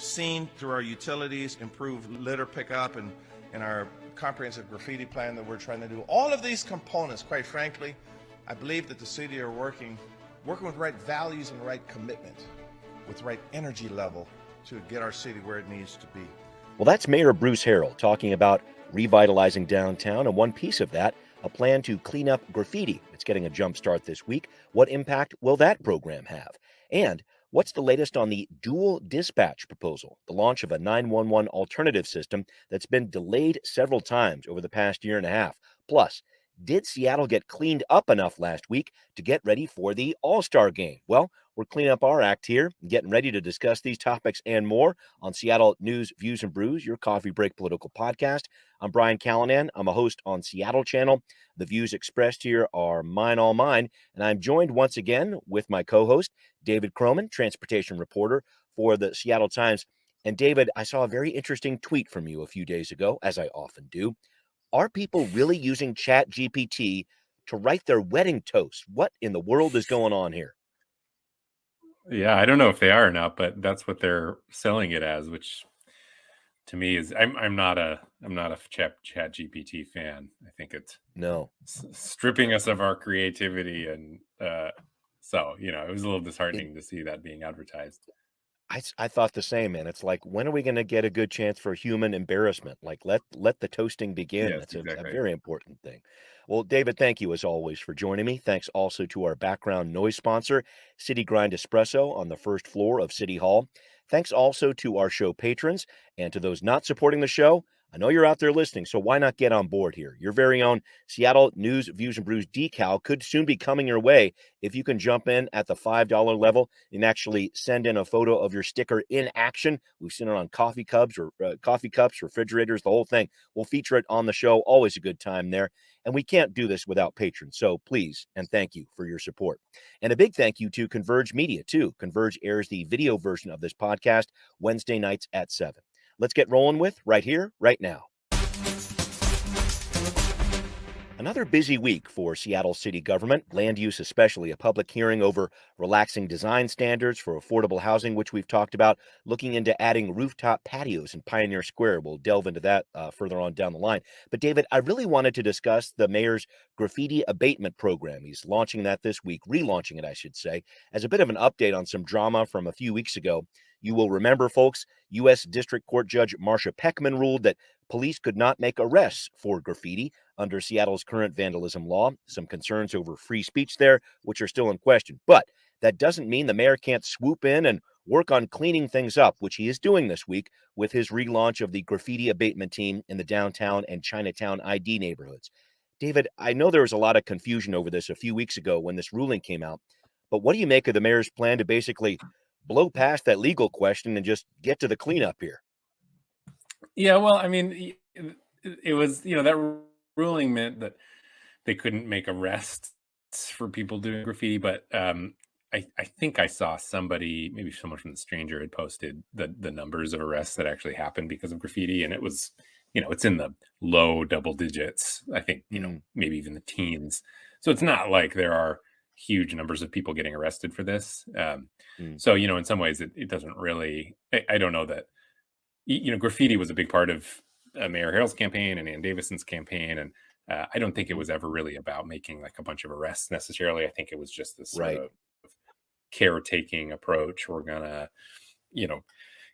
seen through our utilities, improved litter pickup, and our comprehensive graffiti plan that we're trying to do. All of these components, quite frankly, I believe that the city are working with the right values and the right commitment, with the right energy level to get our city where it needs to be. Well, that's Mayor Bruce Harrell talking about revitalizing downtown, and one piece of that, a plan to clean up graffiti. It's getting a jump start this week. What impact will that program have? And what's the latest on the dual dispatch proposal, the launch of a 911 alternative system that's been delayed several times over the past year and a half? Plus, did Seattle get cleaned up enough last week to get ready for the All-Star game? Well, we're cleaning up our act here, getting ready to discuss these topics and more on Seattle News, Views, and Brews, your coffee break political podcast. I'm Brian Callanan. I'm a host on Seattle Channel. The views expressed here are mine, all mine, and I'm joined once again with my co-host, David Croman, transportation reporter for the Seattle Times. And David, I saw a very interesting tweet from you a few days ago, as I often do. Are people really using ChatGPT to write their wedding toast? What in the world is going on here? Yeah, I don't know if they are or not, but that's what they're selling it as, which to me is I'm not a chat GPT fan. I think it's stripping us of our creativity, and so it was a little disheartening to see that being advertised. I thought the same, man. It's like, when are we going to get a good chance for human embarrassment? Like, let the toasting begin. Yes, That's exactly. a very important thing. Well, David, thank you as always for joining me. Thanks also to our background noise sponsor, City Grind Espresso on the first floor of City Hall. Thanks also to our show patrons and to those not supporting the show. I know you're out there listening, so why not get on board here? Your very own Seattle News, Views, and Brews decal could soon be coming your way if you can jump in at the $5 level and actually send in a photo of your sticker in action. We've seen it on coffee cups, refrigerators, the whole thing. We'll feature it on the show. Always a good time there. And we can't do this without patrons. So please and thank you for your support. And a big thank you to Converge Media, too. Converge airs the video version of this podcast Wednesday nights at 7. Let's get rolling with right here, right now. Another busy week for Seattle city government, land use especially, a public hearing over relaxing design standards for affordable housing, which we've talked about, looking into adding rooftop patios in Pioneer Square. We'll delve into that further on down the line. But David, I really wanted to discuss the mayor's graffiti abatement program. He's launching that this week, relaunching it, I should say, as a bit of an update on some drama from a few weeks ago. You will remember, folks, U.S. District Court Judge Marcia Peckman ruled that police could not make arrests for graffiti under Seattle's current vandalism law. Some concerns over free speech there, which are still in question. But that doesn't mean the mayor can't swoop in and work on cleaning things up, which he is doing this week with his relaunch of the graffiti abatement team in the downtown and Chinatown ID neighborhoods. David, I know there was a lot of confusion over this a few weeks ago when this ruling came out, but what do you make of the mayor's plan to basically blow past that legal question and just get to the cleanup here? Yeah, well, I mean, it was, that ruling meant that they couldn't make arrests for people doing graffiti, but I think I saw somebody, maybe someone from The Stranger, had posted the numbers of arrests that actually happened because of graffiti, and it was, it's in the low double digits. I think, maybe even the teens. So it's not like there are huge numbers of people getting arrested for this. So, in some ways, it doesn't really, I don't know that, graffiti was a big part of Mayor Harrell's campaign and Ann Davison's campaign. And I don't think it was ever really about making like a bunch of arrests necessarily. I think it was just this sort of caretaking approach. We're going to,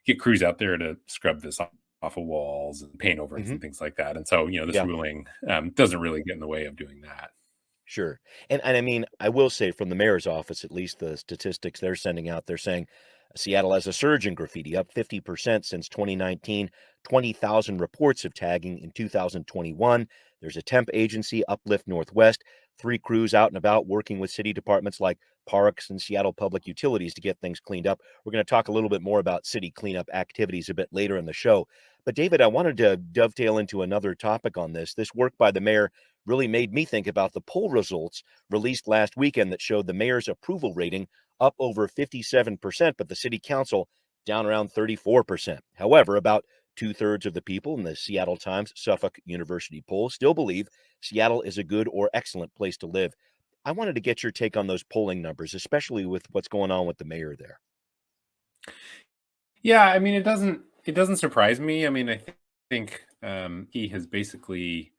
get crews out there to scrub this off of walls and paint over it and things like that. And so, this ruling doesn't really get in the way of doing that. Sure. And I mean, I will say from the mayor's office, at least the statistics they're sending out, they're saying Seattle has a surge in graffiti, up 50% since 2019, 20,000 reports of tagging in 2021. There's a temp agency, Uplift Northwest, 3 crews out and about working with city departments like Parks and Seattle Public Utilities to get things cleaned up. We're going to talk a little bit more about city cleanup activities a bit later in the show. But David, I wanted to dovetail into another topic on this. This work by the mayor really made me think about the poll results released last weekend that showed the mayor's approval rating up over 57%, but the city council down around 34%. However, about 2/3 of the people in the Seattle Times Suffolk University poll still believe Seattle is a good or excellent place to live. I wanted to get your take on those polling numbers, especially with what's going on with the mayor there. Yeah, I mean, it doesn't surprise me. I mean, I think he has basically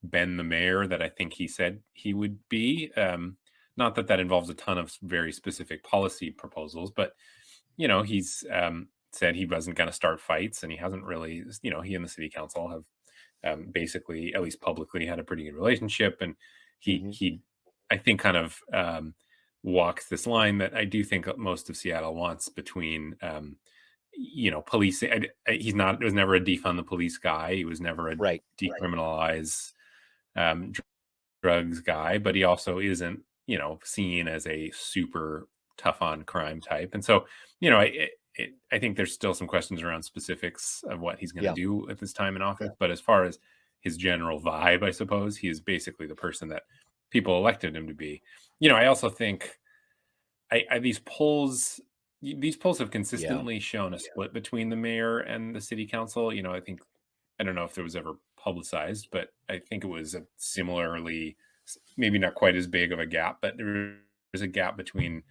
been the mayor that I think he said he would be. Not that that involves a ton of very specific policy proposals, but he's said he wasn't going to start fights, and he hasn't really. He and the city council have basically, at least publicly, had a pretty good relationship, and he Hmm. he, I think, kind of walks this line that I do think most of Seattle wants between. Police. He's not. It was never a defund the police guy. He was never a Right. decriminalize um, drugs guy, but he also isn't, seen as a super tough on crime type. And so, I think there's still some questions around specifics of what he's going to Yeah. do at this time in office. Yeah. But as far as his general vibe, I suppose he is basically the person that people elected him to be. I also think these polls have Yeah. consistently shown a split between the mayor and the city council. I don't know if it was ever publicized, but I think it was a similarly, maybe not quite as big of a gap, but there was a gap between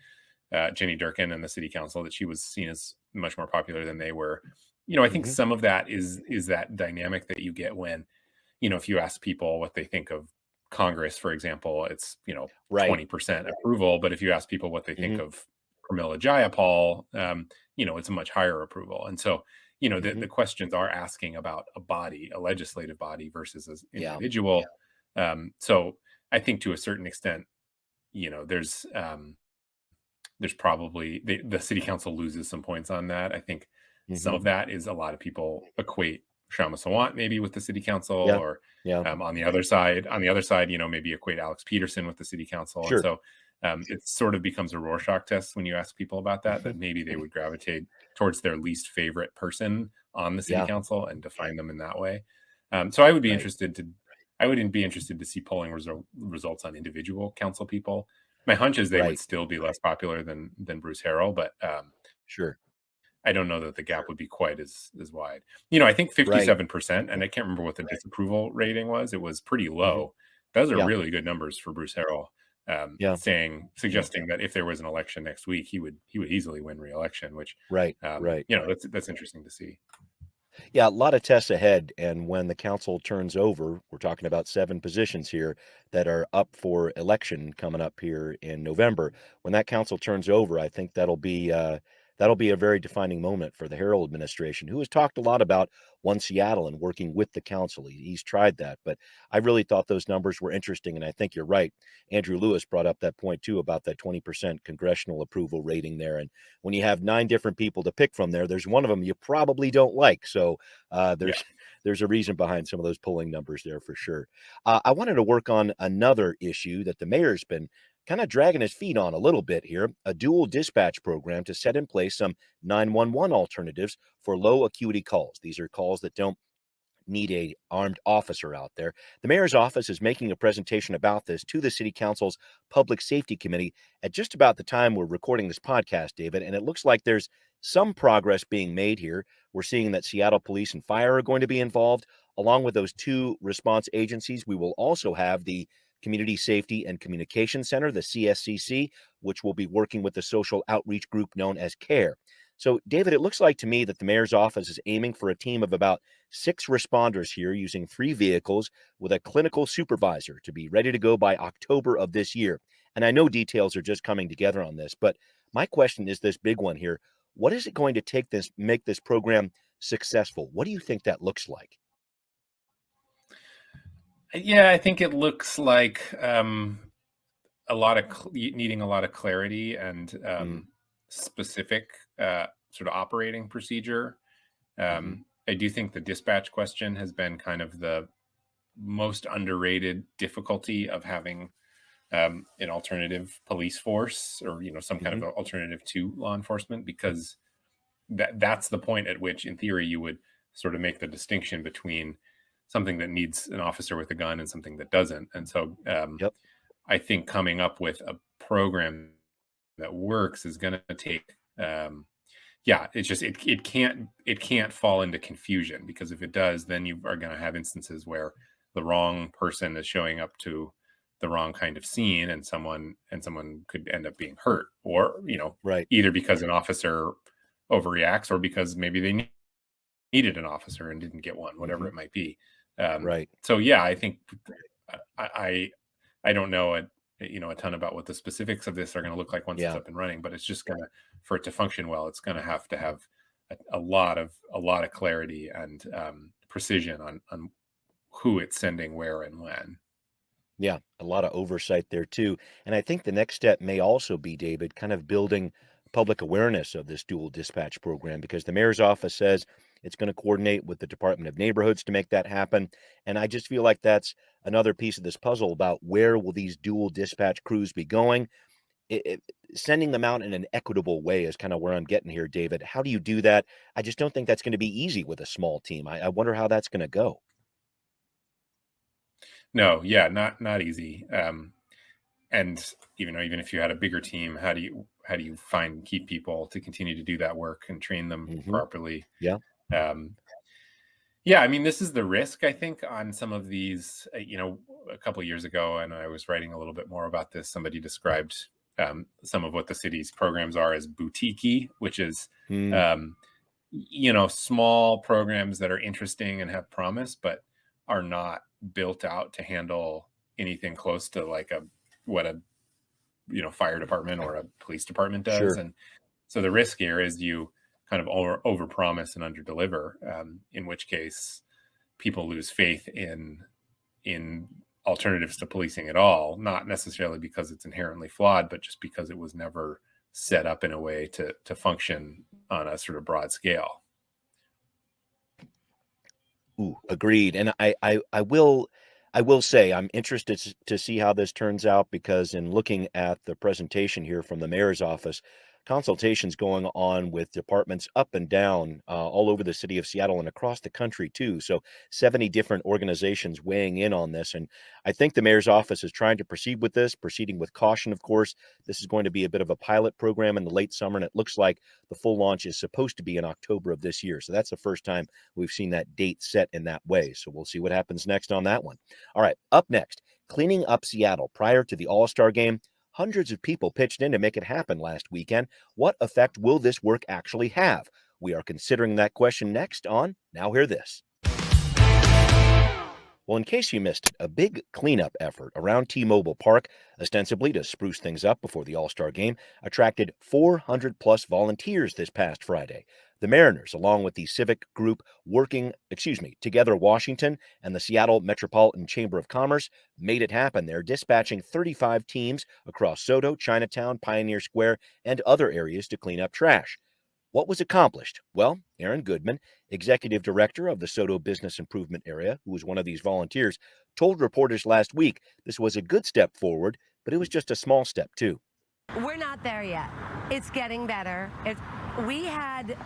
Jenny Durkin and the city council, that she was seen as much more popular than they were. I think Hmm. some of that is that dynamic that you get when, if you ask people what they think of Congress, for example, it's, Right. 20% approval. But if you ask people what they think Hmm. of Pramila Jayapal, it's a much higher approval. And so, the Hmm. questions are asking about a body, a legislative body versus an Yeah. individual. So I think to a certain extent, there's probably the city council loses some points on that. I think some Hmm. of that is a lot of people equate Shama Sawant maybe with the city council, Yeah. or Yeah. on the other side, maybe equate Alex Peterson with the city council. And Sure. so it sort of becomes a Rorschach test when you ask people about that maybe they would gravitate towards their least favorite person on the city Yeah. council and define them in that way. So I would be Right. interested to I wouldn't be interested to see polling results on individual council people. My hunch is they would Right. still be less popular than Bruce Harrell, but Sure. I don't know that the gap would be quite as wide. I think Right. 57%, and I can't remember what the disapproval rating was. It was pretty Hmm. low. Those are Yeah. really good numbers for Bruce Harrell. Yeah. Suggesting that if there was an election next week, he would easily win re-election, which Right. Right. that's interesting to see. Yeah, a lot of tests ahead. And when the council turns over, we're talking about 7 positions here that are up for election coming up here in November. When that council turns over, I think that'll be a very defining moment for the Harrell administration, who has talked a lot about One Seattle and working with the council. He's tried that, but I really thought those numbers were interesting, and I think you're right. Andrew Lewis brought up that point too about that 20% congressional approval rating there, and when you have 9 different people to pick from there, there's one of them you probably don't like. So Yeah. there's a reason behind some of those polling numbers there for sure. I wanted to work on another issue that the mayor's been kind of dragging his feet on a little bit here, a dual dispatch program to set in place some 911 alternatives for low acuity calls. These are calls that don't need a armed officer out there. The mayor's office is making a presentation about this to the city council's public safety committee at just about the time we're recording this podcast, David, and it looks like there's some progress being made here. We're seeing that Seattle Police and Fire are going to be involved. Along with those 2 response agencies, we will also have the Community Safety and Communication Center, the CSCC, which will be working with the social outreach group known as CARE. So, David, it looks like to me that the mayor's office is aiming for a team of about 6 responders here using 3 vehicles with a clinical supervisor to be ready to go by October of this year. And I know details are just coming together on this, but my question is this big one here. What is it going to take this make this program successful? What do you think that looks like? Yeah, I think it looks like needing a lot of clarity and Mm, specific sort of operating procedure. hmm. I do think the dispatch question has been kind of the most underrated difficulty of having an alternative police force, or some kind Hmm. of alternative to law enforcement, because that's the point at which, in theory, you would sort of make the distinction between something that needs an officer with a gun and something that doesn't. And so Yep. I think coming up with a program that works is going to take yeah, it's just it can't fall into confusion, because if it does, then you are going to have instances where the wrong person is showing up to the wrong kind of scene, and someone could end up being hurt, or Right. either because an officer overreacts, or because maybe they needed an officer and didn't get one, whatever it might be. Right. So yeah, I think I don't know a ton about what the specifics of this are going to look like once it's Yeah. up and running, but it's just gonna, for it to function well, it's going to have a lot of clarity and precision on who it's sending where and when. Yeah, a lot of oversight there too. And I think the next step may also be, David, kind of building public awareness of this dual dispatch program, because the mayor's office says it's going to coordinate with the Department of Neighborhoods to make that happen. And I just feel like that's another piece of this puzzle about where will these dual dispatch crews be going. Sending them out in an equitable way is kind of where I'm getting here, David. How do you do that? I just don't think that's going to be easy with a small team. I wonder how that's going to go. No, yeah, not easy. And even if you had a bigger team, how do you find and keep people to continue to do that work and train them properly? Yeah. Yeah, I mean, this is the risk, I think, on some of these. A couple of years ago, and I was writing a little bit more about this, somebody described some of what the city's programs are as boutique-y, which is small programs that are interesting and have promise, but are not built out to handle anything close to like what a fire department or a police department does. Sure. And so the risk here is you kind of over promise and under deliver, in which case people lose faith in alternatives to policing at all, not necessarily because it's inherently flawed, but just because it was never set up in a way to function on a sort of broad scale. Ooh, agreed. And I will say I'm interested to see how this turns out, because in looking at the presentation here from the mayor's office, consultations going on with departments up and down all over the city of Seattle and across the country too. So 70 different organizations weighing in on this. And I think the mayor's office is trying to proceed with this, proceeding with caution, of course. This is going to be a bit of a pilot program in the late summer, and it looks like the full launch is supposed to be in October of this year. So that's the first time we've seen that date set in that way. So we'll see what happens next on that one. All right, up next, cleaning up Seattle prior to the All-Star game. Hundreds of people pitched in to make it happen last weekend. What effect will this work actually have? We are considering that question next on Now Hear This. Well, in case you missed it, a big cleanup effort around T-Mobile Park, ostensibly to spruce things up before the All-Star game, attracted 400 plus volunteers this past Friday. The Mariners, along with the civic group Together Washington and the Seattle Metropolitan Chamber of Commerce, made it happen. They're dispatching 35 teams across SoDo, Chinatown, Pioneer Square, and other areas to clean up trash. What was accomplished? Well, Aaron Goodman, executive director of the SoDo Business Improvement Area, who was one of these volunteers, told reporters last week this was a good step forward, but it was just a small step, too. We're not there yet. It's getting better. We had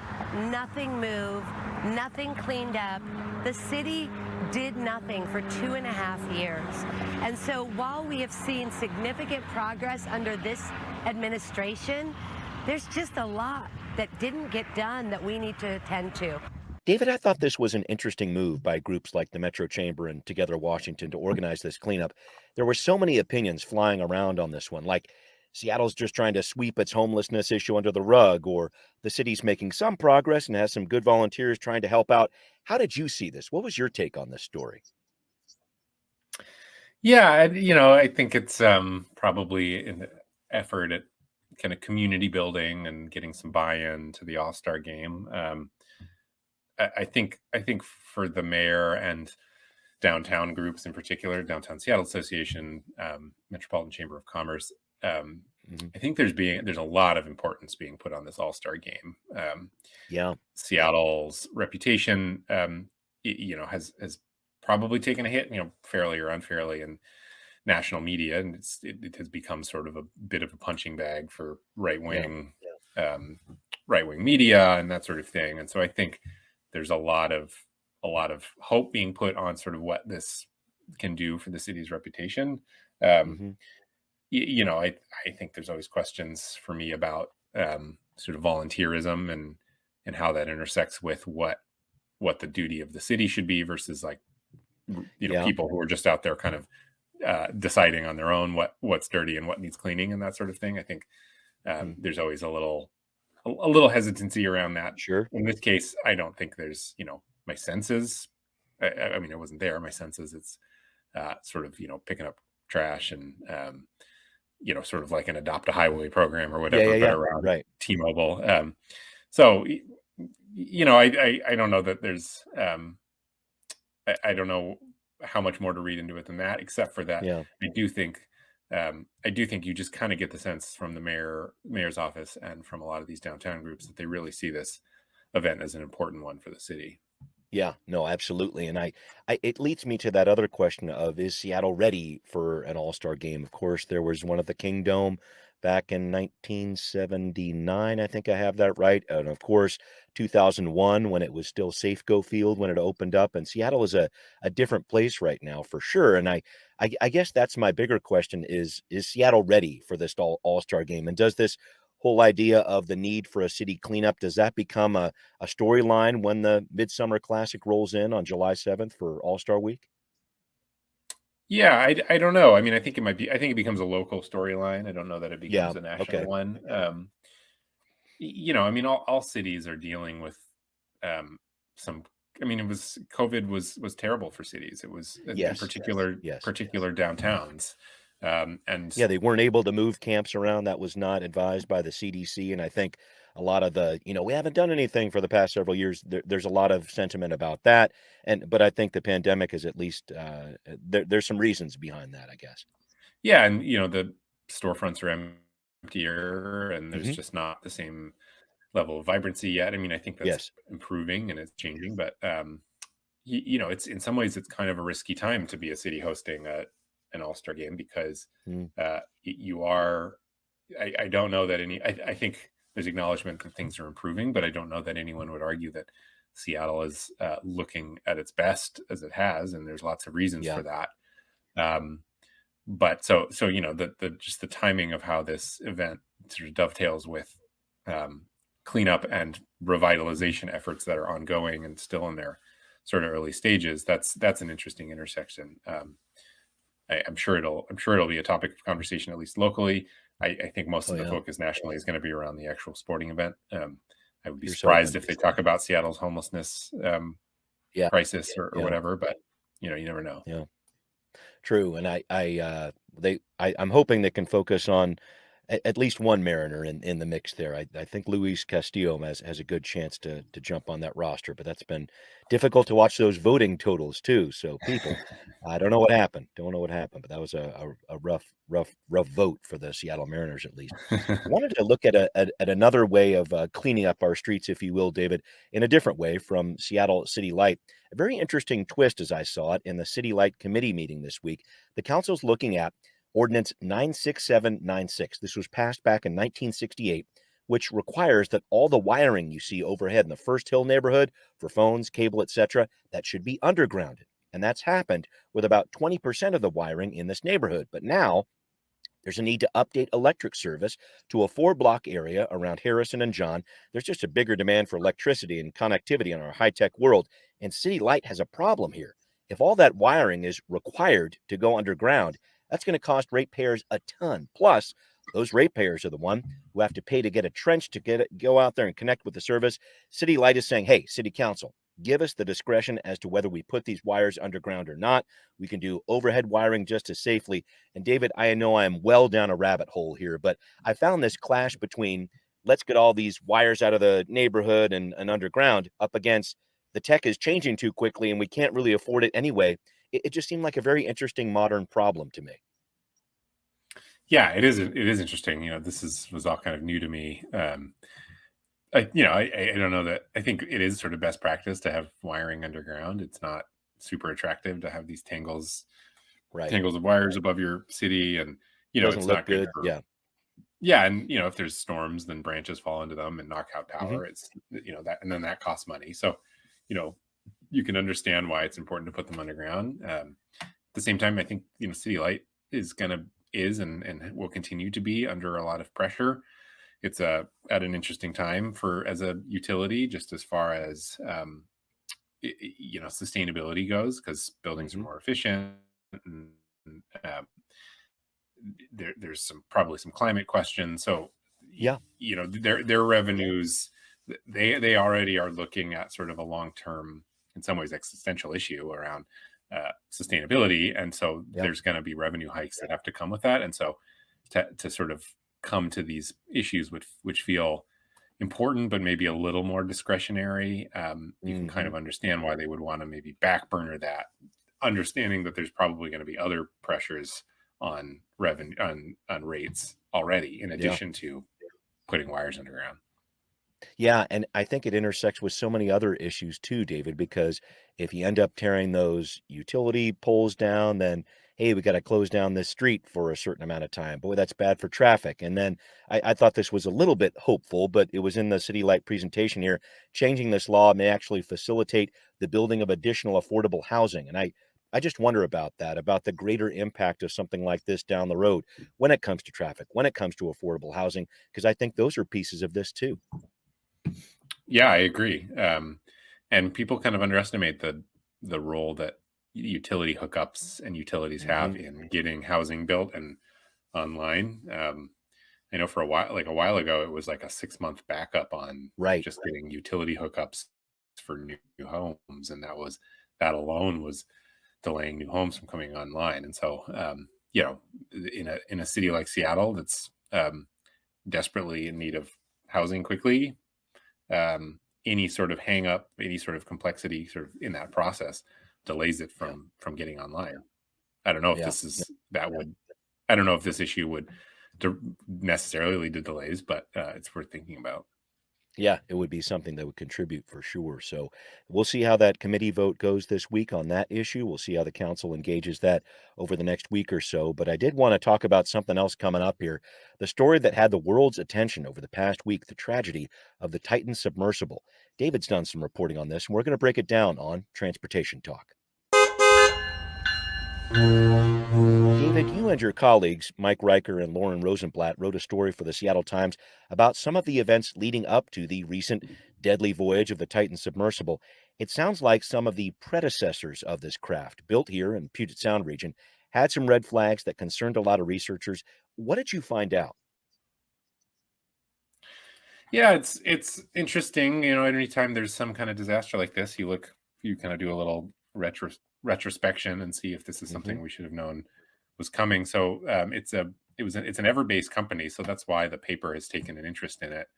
nothing move, nothing cleaned up. The city did nothing for 2.5 years. And so while we have seen significant progress under this administration, there's just a lot that didn't get done that we need to attend to. David, I thought this was an interesting move by groups like the Metro Chamber and Together Washington to organize this cleanup. There were so many opinions flying around on this one, like Seattle's just trying to sweep its homelessness issue under the rug, or the city's making some progress and has some good volunteers trying to help out. How did you see this? What was your take on this story? Yeah, I think it's probably an effort at kind of community building and getting some buy-in to the All-Star game. I think for the mayor and downtown groups in particular, Downtown Seattle Association, Metropolitan Chamber of Commerce, I think there's a lot of importance being put on this All-Star game. Seattle's reputation, has probably taken a hit, fairly or unfairly, in national media, and it has become sort of a bit of a punching bag for right-wing media and that sort of thing. And so I think there's a lot of hope being put on sort of what this can do for the city's reputation. I think there's always questions for me about sort of volunteerism and how that intersects with what the duty of the city should be versus people who are just out there kind of deciding on their own what's dirty and what needs cleaning and that sort of thing. I think there's always a little a little hesitancy around that. Sure. In this case, I don't think there's, my senses. I mean, I wasn't there. My senses, it's sort of, picking up trash and, sort of like an adopt a highway program or whatever, Yeah. but around Right. T-Mobile. So, I don't know that there's, I don't know how much more to read into it than that, except for that Yeah. I do think you just kind of get the sense from the mayor's office and from a lot of these downtown groups that they really see this event as an important one for the city. Yeah, no, absolutely. And it leads me to that other question of, is Seattle ready for an All-Star game? Of course, there was one at the Kingdome back in 1979. I think I have that right. And of course, 2001 when it was still Safeco Field when it opened up. And Seattle is a different place right now for sure. And I guess that's my bigger question is Seattle ready for this All-Star game? And does this whole idea of the need for a city cleanup, does that become a storyline when the Midsummer Classic rolls in on July 7th for All-Star Week? Yeah, I don't know. I mean, I think it becomes a local storyline. I don't know that it Yeah. becomes a national Okay. one. I mean, all cities are dealing with some. I mean, COVID was terrible for cities. It was in Yes. particular Yes. downtowns, and Yeah, they weren't able to move camps around. That was not advised by the CDC. And I think a lot of we haven't done anything for the past several years. There's a lot of sentiment about that. But I think the pandemic is at least there's some reasons behind that, I guess. yeah, and the storefronts are emptier, and there's Hmm. just not the same level of vibrancy yet. I mean, I think that's Yes. improving and it's changing, but it's in some ways it's kind of a risky time to be a city hosting an all-star game because Mm, you are. I don't know that I think there's acknowledgement that things are improving, but I don't know that anyone would argue that Seattle is looking at its best as it has, and there's lots of reasons yeah. for that. Um, but so the just the timing of how this event sort of dovetails with um, cleanup and revitalization efforts that are ongoing and still in their sort of early stages. That's an interesting intersection. I'm sure it'll be a topic of conversation at least locally. I think most Oh of the yeah. focus nationally is going to be around the actual sporting event. I would be Here's surprised hoping. if they talk about Seattle's homelessness Yeah. crisis or Yeah. whatever, but you never know. Yeah. True, and I'm hoping they can focus on at least one Mariner in the mix there. I think Luis Castillo has a good chance to jump on that roster, but that's been difficult to watch those voting totals too. So people, I don't know what happened. Don't know what happened, but that was a rough vote for the Seattle Mariners at least. I wanted to look at another way of cleaning up our streets, if you will, David, in a different way from Seattle City Light. A very interesting twist, as I saw it, in the City Light Committee meeting this week. The council's looking at Ordinance 96796. This was passed back in 1968, which requires that all the wiring you see overhead in the First Hill neighborhood for phones, cable, etc., that should be undergrounded. And that's happened with about 20% of the wiring in this neighborhood. But now there's a need to update electric service to a 4-block area around Harrison and John. There's just a bigger demand for electricity and connectivity in our high-tech world, and City Light has a problem here. If all that wiring is required to go underground, that's going to cost ratepayers a ton. Plus, those ratepayers are the one who have to pay to get a trench to go out there and connect with the service. City Light is saying, hey, City Council, give us the discretion as to whether we put these wires underground or not. We can do overhead wiring just as safely. And David, I know I am well down a rabbit hole here, but I found this clash between let's get all these wires out of the neighborhood and underground up against the tech is changing too quickly and we can't really afford it anyway. It just seemed like a very interesting modern problem to me. Yeah, it is. It is interesting. Was all kind of new to me. I don't know that. I think it is sort of best practice to have wiring underground. It's not super attractive to have these tangles Right. of wires above your city, and Doesn't it's look not good good. for. Yeah. Yeah, and if there's storms, then branches fall into them and knock out Hmm. power. It's that, and then that costs money. So, you can understand why it's important to put them underground. At the same time, I think City Light is and will continue to be under a lot of pressure. It's at an interesting time as a utility, just as far as sustainability goes, because buildings are more efficient. And, there's probably some climate questions. So Yeah. Their revenues, they already are looking at sort of a long-term, in some ways existential issue around sustainability, and so Yeah. there's going to be revenue hikes that have to come with that. And so to sort of come to these issues which feel important but maybe a little more discretionary, you can kind of understand why they would want to maybe back burner that, understanding that there's probably going to be other pressures on revenue, on rates already, in addition to putting wires underground. Yeah, and I think it intersects with so many other issues too, David, because if you end up tearing those utility poles down, then hey, we got to close down this street for a certain amount of time. Boy, that's bad for traffic. And then I thought this was a little bit hopeful, but it was in the City Light presentation here. Changing this law may actually facilitate the building of additional affordable housing. And I just wonder about that, about the greater impact of something like this down the road when it comes to traffic, when it comes to affordable housing, because I think those are pieces of this too. Yeah, I agree. And people kind of underestimate the role that utility hookups and utilities have in getting housing built and online. I know for a while ago, it was like a 6-month backup on just getting utility hookups for new homes, and that alone was delaying new homes from coming online. And so, in a city like Seattle that's desperately in need of housing quickly, any sort of hang up, any sort of complexity sort of in that process delays it from getting online. I don't know if I don't know if this issue would necessarily lead to delays, but it's worth thinking about. Yeah, it would be something that would contribute for sure. So we'll see how that committee vote goes this week on that issue. We'll see how the council engages that over the next week or so. But I did want to talk about something else coming up here. The story that had the world's attention over the past week, the tragedy of the Titan submersible. David's done some reporting on this, and we're going to break it down on Transportation Talk. David, you and your colleagues, Mike Riker and Lauren Rosenblatt, wrote a story for the Seattle Times about some of the events leading up to the recent deadly voyage of the Titan submersible. It sounds like some of the predecessors of this craft, built here in Puget Sound region, had some red flags that concerned a lot of researchers. What did you find out? Yeah, it's interesting. Anytime there's some kind of disaster like this, you kind of do a little retrospection and see if this is something we should have known was coming. So it's an Ever-based company, so that's why the paper has taken an interest in it.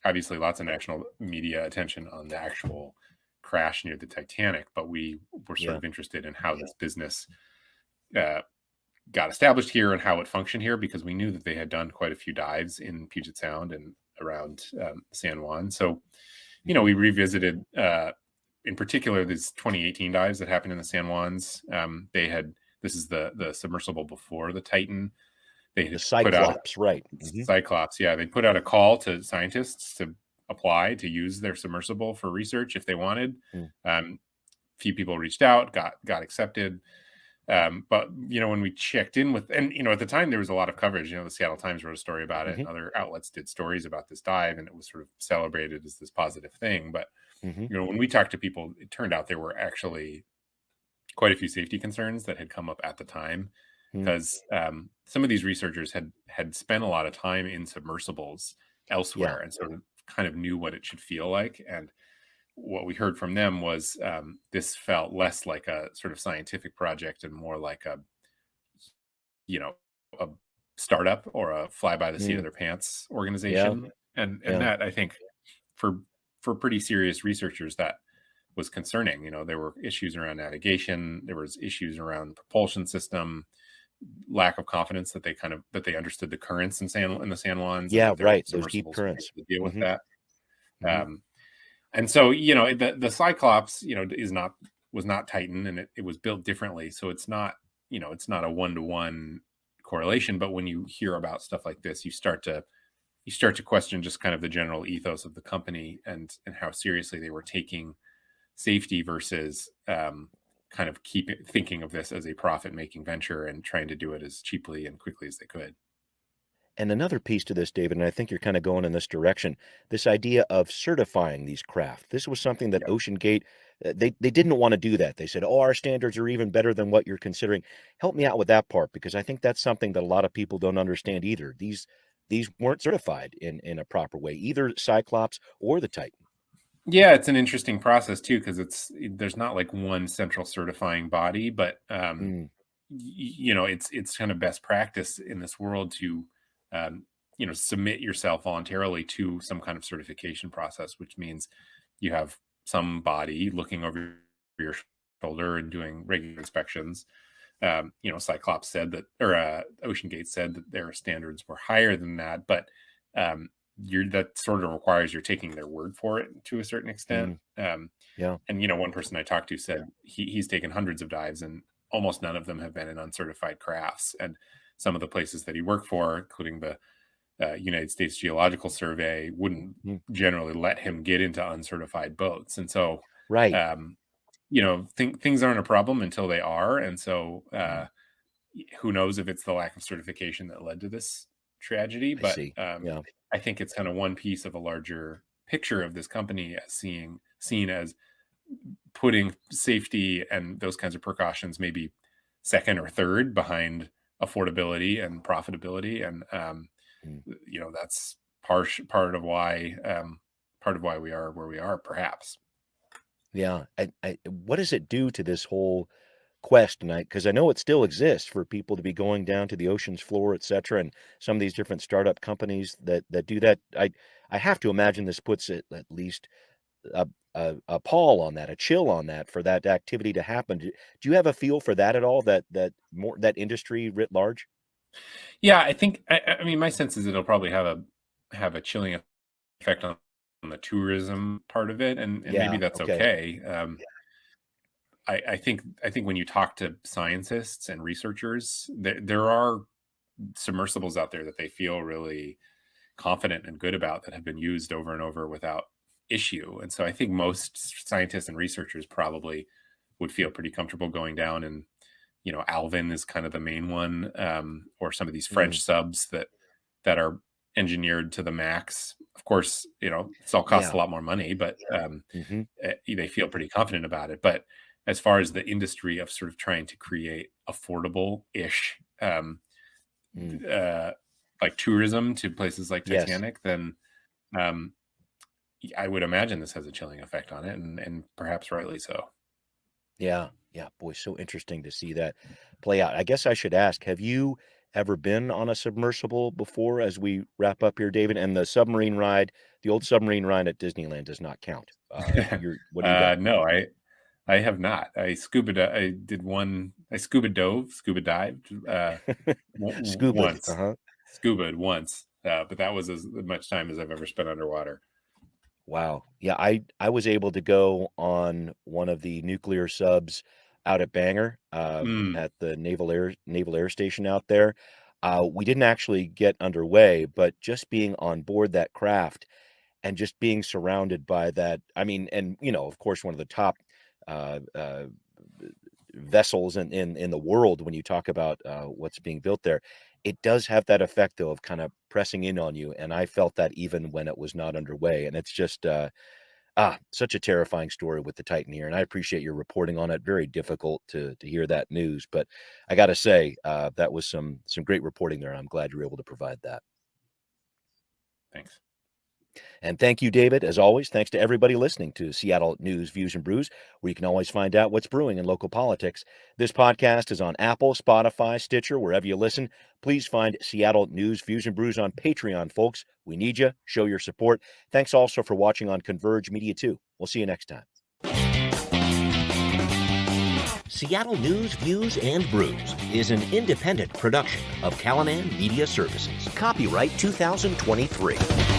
Obviously, lots of national media attention on the actual crash near the Titanic, but we were sort of interested in how this business got established here and how it functioned here, because we knew that they had done quite a few dives in Puget Sound and around San Juan. So, we revisited, in particular, these 2018 dives that happened in the San Juans. This is the submersible before the Titan. The Cyclops, Cyclops, yeah. They put out a call to scientists to apply to use their submersible for research if they wanted. Few people reached out, got accepted. But when we checked in with, and at the time there was a lot of coverage. The Seattle Times wrote a story about it, and other outlets did stories about this dive, and it was sort of celebrated as this positive thing. But when we talked to people, it turned out there were actually quite a few safety concerns that had come up at the time, because some of these researchers had spent a lot of time in submersibles elsewhere and sort of kind of knew what it should feel like. And what we heard from them was this felt less like a sort of scientific project and more like a startup or a fly by the seat of their pants organization. And that, I think, for pretty serious researchers, that was concerning. There were issues around navigation, there was issues around propulsion system, lack of confidence that they understood the currents in the San Juans. Those deep currents to deal with that. And so, the Cyclops, was not Titan, and it was built differently. So it's not a 1-to-1 correlation. But when you hear about stuff like this, you start to question just kind of the general ethos of the company and how seriously they were taking safety versus kind of thinking of this as a profit-making venture and trying to do it as cheaply and quickly as they could. And another piece to this, David, and I think you're kind of going in this direction, this idea of certifying these craft. This was something that OceanGate, they didn't want to do that. They said, our standards are even better than what you're considering. Help me out with that part, because I think that's something that a lot of people don't understand either. These these weren't certified in a proper way, either Cyclops or the Titan. Yeah, it's an interesting process too, because there's not like one central certifying body, but Mm, it's kind of best practice in this world to submit yourself voluntarily to some kind of certification process, which means you have some body looking over your shoulder and doing regular inspections. Cyclops said that, or Ocean Gate said that their standards were higher than that, but that sort of requires you're taking their word for it to a certain extent. yeah. And one person I talked to said he's taken hundreds of dives and almost none of them have been in uncertified crafts. And some of the places that he worked for, including the United States Geological Survey, wouldn't Mm, generally let him get into uncertified boats. And so, right. things aren't a problem until they are. And so, Mm, who knows if it's the lack of certification that led to this tragedy, I but see. Yeah. I think it's kind of one piece of a larger picture of this company as seen as putting safety and those kinds of precautions maybe second or third behind affordability and profitability. And Mm. that's part of why we are where we are, perhaps. Yeah. What does it do to this whole quest? And because I know it still exists for people to be going down to the ocean's floor, et cetera, and some of these different startup companies that do that. I have to imagine this puts it at least a pall on that, a chill on that for that activity to happen. Do you have a feel for that at all? That industry writ large? Yeah, I think I mean my sense is it'll probably have a chilling effect on the tourism part of it, and maybe Yeah. that's Okay. okay. I think when you talk to scientists and researchers, there are submersibles out there that they feel really confident and good about that have been used over and over without issue. And so I think most scientists and researchers probably would feel pretty comfortable going down. And Alvin is kind of the main one, or some of these Mm, French subs that are engineered to the max. Of course, it's all costs a yeah. lot more money, but Hmm. they feel pretty confident about it. But as far as the industry of sort of trying to create affordable-ish Mm, uh, like tourism to places like yes. Titanic, then um, I would imagine this has a chilling effect on it, and perhaps rightly so. Yeah. Yeah. Boy, so interesting to see that play out. I guess I should ask, have you ever been on a submersible before as we wrap up here, David? And the old submarine ride at Disneyland does not count. What do you got? No, I have not. I did one. I scuba dived Scuba. once, Uh-huh. scubaed once, but that was as much time as I've ever spent underwater. Wow. Yeah, I was able to go on one of the nuclear subs out at Bangor, Mm, at the Naval Air Station out there. We didn't actually get underway, but just being on board that craft and just being surrounded by that, I mean, and of course, one of the top uh, uh, vessels in the world when you talk about what's being built there. It does have that effect though of kind of pressing in on you, and I felt that even when it was not underway. And it's just such a terrifying story with the Titan here, and I appreciate your reporting on it. Very difficult to hear that news, but I got to say that was some great reporting there. I'm glad you were able to provide that. thanks. And thank you, David. As always, thanks to everybody listening to Seattle News, Views, and Brews, where you can always find out what's brewing in local politics. This podcast is on Apple, Spotify, Stitcher, wherever you listen. Please find Seattle News, Views, and Brews on Patreon, folks. We need you. Show your support. Thanks also for watching on Converge Media, too. We'll see you next time. Seattle News, Views, and Brews is an independent production of Callanan Media Services. Copyright 2023.